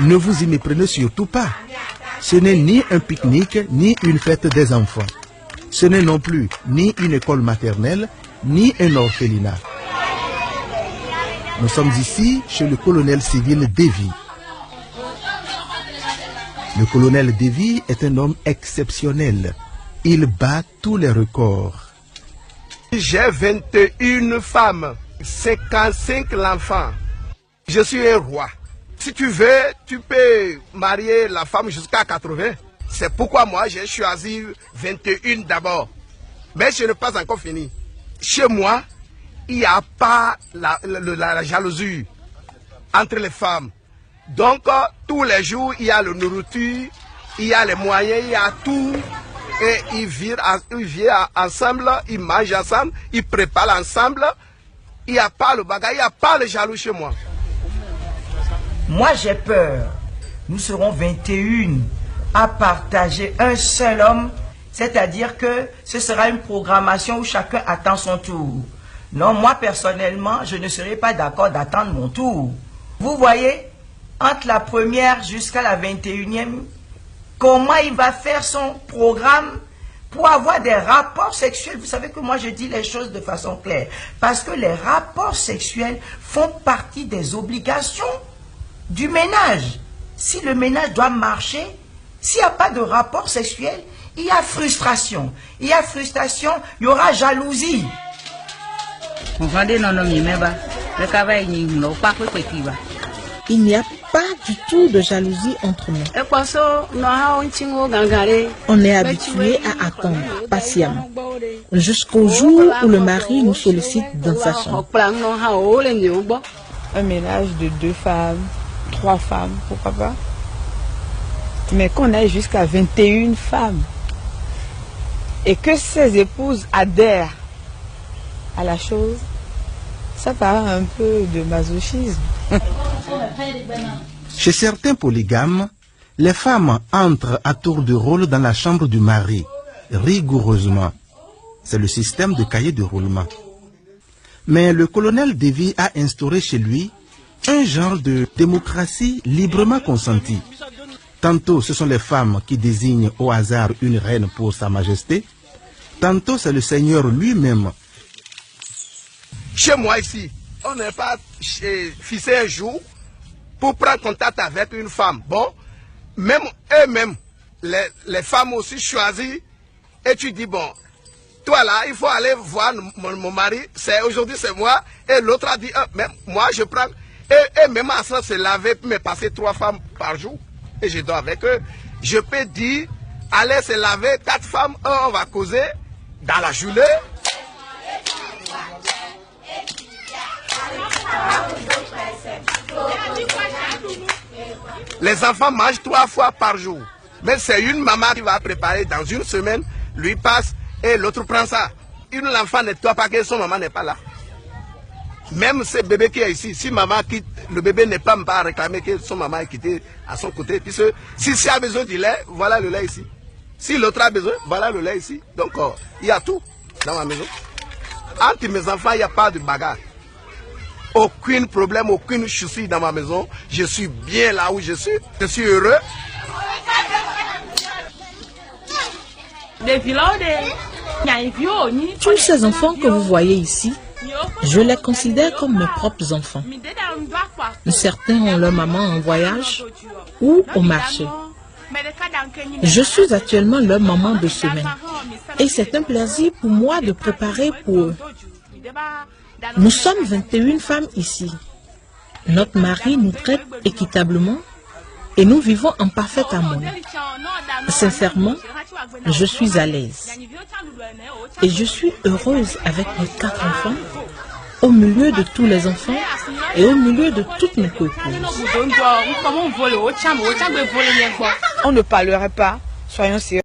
Ne vous y méprenez surtout pas. Ce n'est ni un pique-nique, ni une fête des enfants. Ce n'est non plus ni une école maternelle, ni un orphelinat. Nous sommes ici chez le colonel civil Davy. Le colonel Davy est un homme exceptionnel. Il bat tous les records. J'ai 21 femmes, 55 enfants. Je suis un roi. Si tu veux, tu peux marier la femme jusqu'à 80. C'est pourquoi moi j'ai choisi 21 d'abord. Mais je n'ai pas encore fini. Chez moi, il n'y a pas la jalousie entre les femmes. Donc, tous les jours, il y a la nourriture, il y a les moyens, il y a tout. Et ils vivent ensemble, ils mangent ensemble, ils préparent ensemble. Il n'y a pas le bagage, il n'y a pas le jaloux chez moi. Moi, j'ai peur. Nous serons 21 à partager un seul homme. C'est-à-dire que ce sera une programmation où chacun attend son tour. Non, moi, personnellement, je ne serai pas d'accord d'attendre mon tour. Vous voyez, entre la première jusqu'à la 21e, comment il va faire son programme pour avoir des rapports sexuels. Vous savez que moi je dis les choses de façon claire. Parce que les rapports sexuels font partie des obligations du ménage. Si le ménage doit marcher, s'il n'y a pas de rapport sexuel, il y a frustration. Il y a frustration, il y aura jalousie. Il n'y a pas du tout de jalousie entre nous. On est habitué à attendre patiemment jusqu'au jour où le mari nous sollicite dans sa chambre. Un ménage de 2 femmes, 3 femmes, pourquoi pas. Mais qu'on aille jusqu'à 21 femmes et que ces épouses adhèrent à la chose, ça paraît un peu de masochisme. Chez certains polygames, les femmes entrent à tour de rôle dans la chambre du mari, rigoureusement. C'est le système de cahier de roulement. Mais le colonel Davy a instauré chez lui un genre de démocratie librement consentie. Tantôt ce sont les femmes qui désignent au hasard une reine pour sa majesté, tantôt c'est le Seigneur lui-même. Chez moi ici, on n'est pas fixé un jour pour prendre contact avec une femme. Bon, même eux-mêmes, les femmes aussi choisissent, et tu dis, bon, toi là, il faut aller voir mon mari, aujourd'hui c'est moi, et l'autre a dit, même moi je prends, et même à ça, se laver, me passer 3 femmes par jour, et je dors avec eux. Je peux dire, allez se laver, 4 femmes, on va causer dans la journée. Les enfants mangent 3 fois par jour. Mais c'est une maman qui va préparer dans une semaine, lui passe et l'autre prend ça. L'enfant ne doit pas que son maman n'est pas là. Même ce bébé qui est ici, si maman quitte, le bébé n'est pas réclamer que son maman est quitté à son côté. Puisque si tu as besoin du lait, voilà le lait ici. Si l'autre a besoin, voilà le lait ici. Donc il y a tout dans ma maison. Entre mes enfants, il n'y a pas de bagarre. Aucun problème, aucune souci dans ma maison. Je suis bien là où je suis. Je suis heureux. Tous ces enfants que vous voyez ici, je les considère comme mes propres enfants. Certains ont leur maman en voyage ou au marché. Je suis actuellement leur maman de semaine. Et c'est un plaisir pour moi de préparer pour eux. Nous sommes 21 femmes ici. Notre mari nous traite équitablement et nous vivons en parfaite harmonie. Sincèrement, je suis à l'aise. Et je suis heureuse avec mes 4 enfants, au milieu de tous les enfants et au milieu de toutes mes copines. On ne parlerait pas, soyons sérieux.